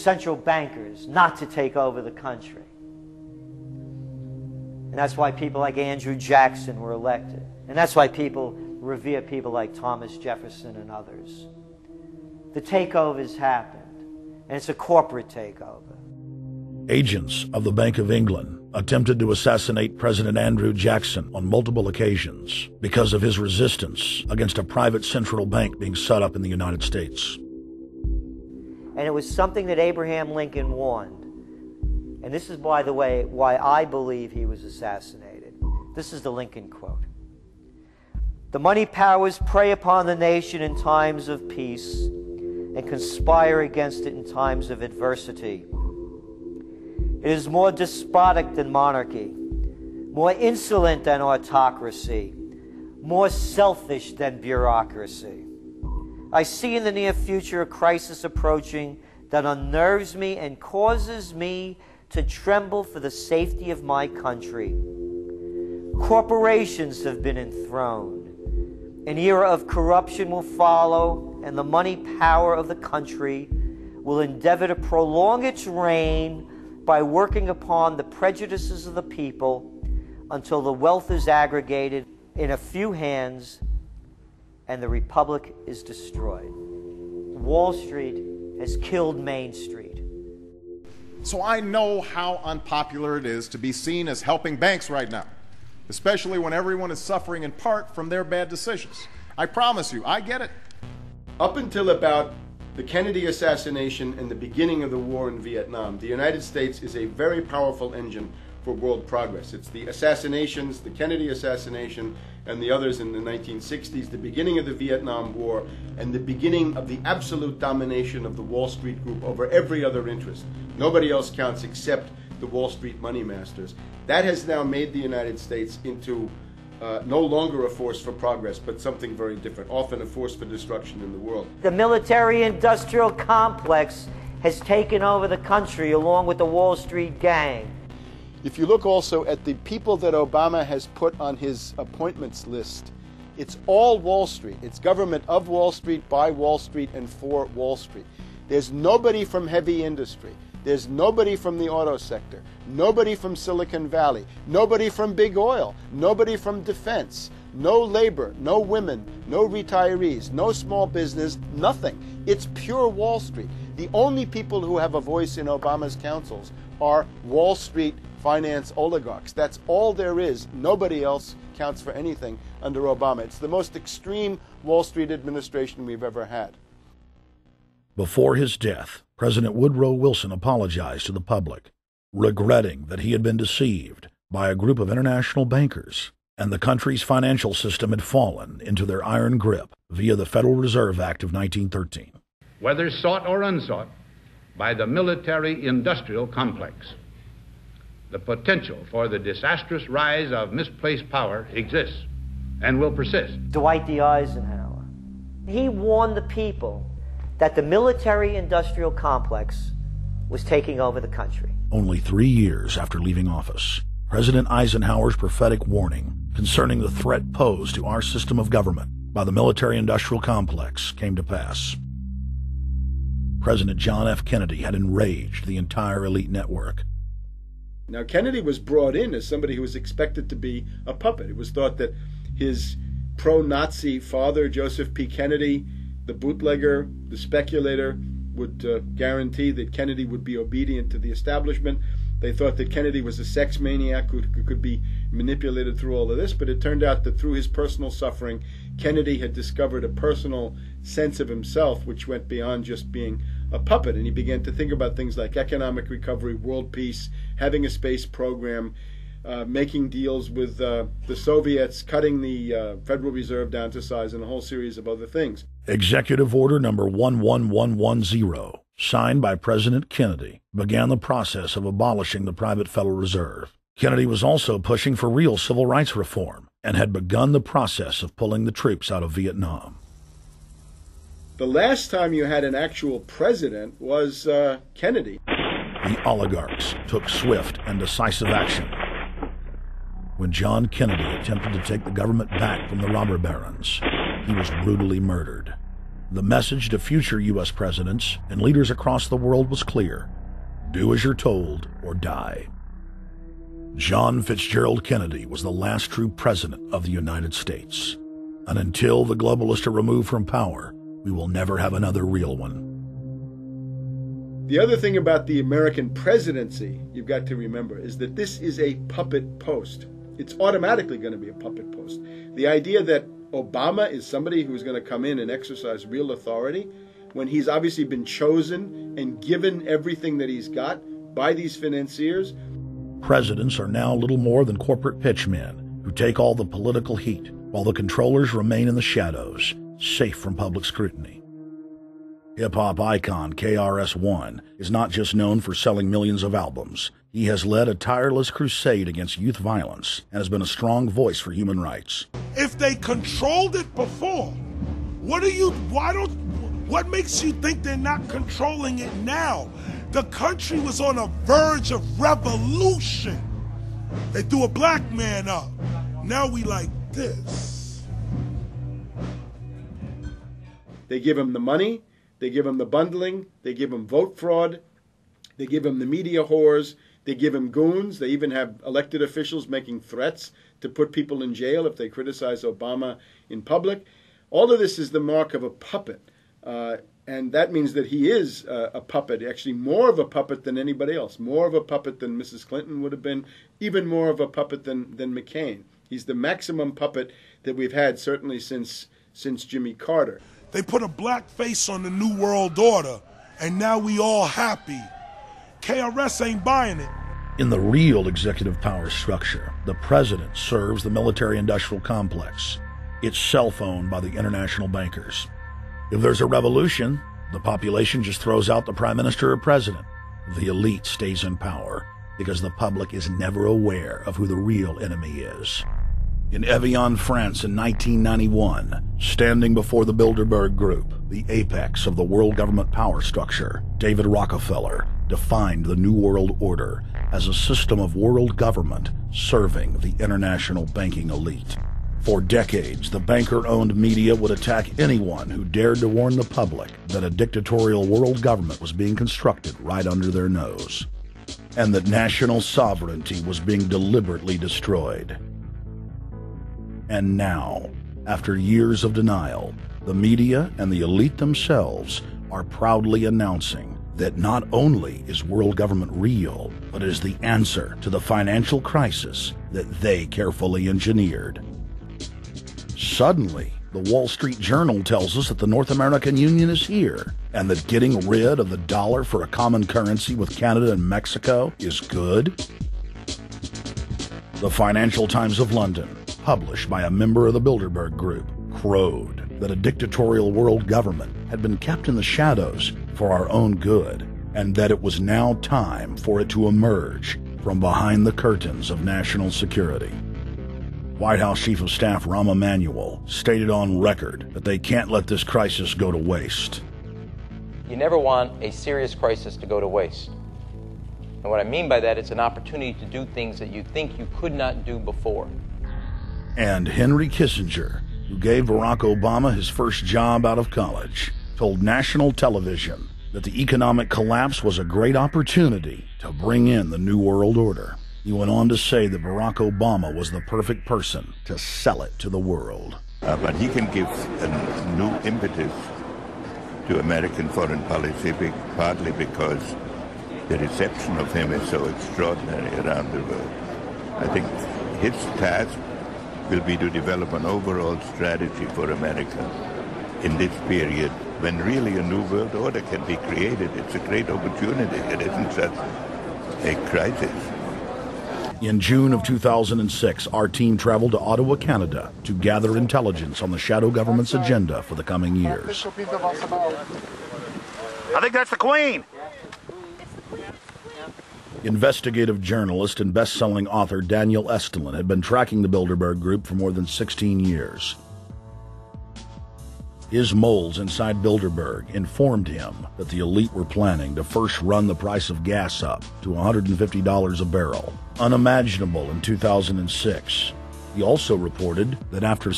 central bankers not to take over the country. And that's why people like Andrew Jackson were elected. And that's why people revere people like Thomas Jefferson and others. The takeovers happened, and it's a corporate takeover. Agents of the Bank of England attempted to assassinate President Andrew Jackson on multiple occasions because of his resistance against a private central bank being set up in the United States. And it was something that Abraham Lincoln warned. And this is, by the way, why I believe he was assassinated. This is the Lincoln quote. "The money powers prey upon the nation in times of peace and conspire against it in times of adversity. It is more despotic than monarchy, more insolent than autocracy, more selfish than bureaucracy. I see in the near future a crisis approaching that unnerves me and causes me to tremble for the safety of my country. Corporations have been enthroned. An era of corruption will follow, and the money power of the country will endeavor to prolong its reign by working upon the prejudices of the people until the wealth is aggregated in a few hands and the republic is destroyed." Wall Street has killed Main Street. So I know how unpopular it is to be seen as helping banks right now, especially when everyone is suffering in part from their bad decisions. I promise you, I get it. Up until about the Kennedy assassination and the beginning of the war in Vietnam, the United States is a very powerful engine for world progress. It's the assassinations, the Kennedy assassination, and the others in the 1960s, the beginning of the Vietnam War, and the beginning of the absolute domination of the Wall Street group over every other interest. Nobody else counts except the Wall Street money masters. That has now made the United States into no longer a force for progress, but something very different, often a force for destruction in the world. The military-industrial complex has taken over the country along with the Wall Street gang. If you look also at the people that Obama has put on his appointments list, it's all Wall Street. It's government of Wall Street, by Wall Street, and for Wall Street. There's nobody from heavy industry. There's nobody from the auto sector, nobody from Silicon Valley, nobody from big oil, nobody from defense, no labor, no women, no retirees, no small business, nothing. It's pure Wall Street. The only people who have a voice in Obama's councils are Wall Street finance oligarchs. That's all there is. Nobody else counts for anything under Obama. It's the most extreme Wall Street administration we've ever had. Before his death, President Woodrow Wilson apologized to the public, regretting that he had been deceived by a group of international bankers and the country's financial system had fallen into their iron grip via the Federal Reserve Act of 1913. Whether sought or unsought by the military-industrial complex, the potential for the disastrous rise of misplaced power exists and will persist. Dwight D. Eisenhower, he warned the people that the military-industrial complex was taking over the country. Only 3 years after leaving office, President Eisenhower's prophetic warning concerning the threat posed to our system of government by the military-industrial complex came to pass. President John F. Kennedy had enraged the entire elite network. Now, Kennedy was brought in as somebody who was expected to be a puppet. It was thought that his pro-Nazi father, Joseph P. Kennedy, the bootlegger, the speculator, would guarantee that Kennedy would be obedient to the establishment. They thought that Kennedy was a sex maniac who could be manipulated through all of this, but it turned out that through his personal suffering, Kennedy had discovered a personal sense of himself which went beyond just being a puppet, and he began to think about things like economic recovery, world peace, having a space program, making deals with the Soviets, cutting the Federal Reserve down to size, and a whole series of other things. Executive Order Number 11110, signed by President Kennedy, began the process of abolishing the private Federal Reserve. Kennedy was also pushing for real civil rights reform and had begun the process of pulling the troops out of Vietnam. The last time you had an actual president was Kennedy. The oligarchs took swift and decisive action. When John Kennedy attempted to take the government back from the robber barons, he was brutally murdered. The message to future U.S. presidents and leaders across the world was clear: do as you're told or die. John Fitzgerald Kennedy was the last true president of the United States. And until the globalists are removed from power, we will never have another real one. The other thing about the American presidency you've got to remember is that this is a puppet post. It's automatically going to be a puppet post. The idea that Obama is somebody who's going to come in and exercise real authority when he's obviously been chosen and given everything that he's got by these financiers. Presidents are now little more than corporate pitchmen who take all the political heat, while the controllers remain in the shadows, safe from public scrutiny. Hip-hop icon KRS-One is not just known for selling millions of albums. He has led a tireless crusade against youth violence and has been a strong voice for human rights. If they controlled it before, what makes you think they're not controlling it now? The country was on a verge of revolution. They threw a black man up. Now we like this. They give him the money, they give him the bundling, they give him vote fraud, they give him the media whores, they give him goons. They even have elected officials making threats to put people in jail if they criticize Obama in public. All of this is the mark of a puppet. And that means that he is a puppet, actually more of a puppet than anybody else, more of a puppet than Mrs. Clinton would have been, even more of a puppet than McCain. He's the maximum puppet that we've had certainly since Jimmy Carter. They put a black face on the New World Order, and now we all happy. KRS ain't buying it. In the real executive power structure, the president serves the military-industrial complex, itself owned by the international bankers. If there's a revolution, the population just throws out the prime minister or president. The elite stays in power because the public is never aware of who the real enemy is. In Evian, France in 1991, standing before the Bilderberg Group, the apex of the world government power structure, David Rockefeller defined the New World Order as a system of world government serving the international banking elite. For decades, the banker-owned media would attack anyone who dared to warn the public that a dictatorial world government was being constructed right under their nose, and that national sovereignty was being deliberately destroyed. And now, after years of denial, the media and the elite themselves are proudly announcing that not only is world government real, but is the answer to the financial crisis that they carefully engineered. Suddenly, the Wall Street Journal tells us that the North American Union is here, and that getting rid of the dollar for a common currency with Canada and Mexico is good. The Financial Times of London, published by a member of the Bilderberg Group, crowed that a dictatorial world government had been kept in the shadows for our own good, and that it was now time for it to emerge from behind the curtains of national security. White House Chief of Staff Rahm Emanuel stated on record that they can't let this crisis go to waste. You never want a serious crisis to go to waste. And what I mean by that, it's an opportunity to do things that you think you could not do before. And Henry Kissinger, who gave Barack Obama his first job out of college, told national television that the economic collapse was a great opportunity to bring in the New World Order. He went on to say that Barack Obama was the perfect person to sell it to the world. But he can give a new impetus to American foreign policy, partly because the reception of him is so extraordinary around the world. I think his task will be to develop an overall strategy for America in this period when really a new world order can be created. It's a great opportunity. It isn't just a crisis. In June of 2006, our team traveled to Ottawa, Canada, to gather intelligence on the shadow government's agenda for the coming years. I think that's the Queen. Investigative journalist and best-selling author Daniel Estulin had been tracking the Bilderberg Group for more than 16 years. His moles inside Bilderberg informed him that the elite were planning to first run the price of gas up to $150 a barrel, unimaginable in 2006. He also reported that after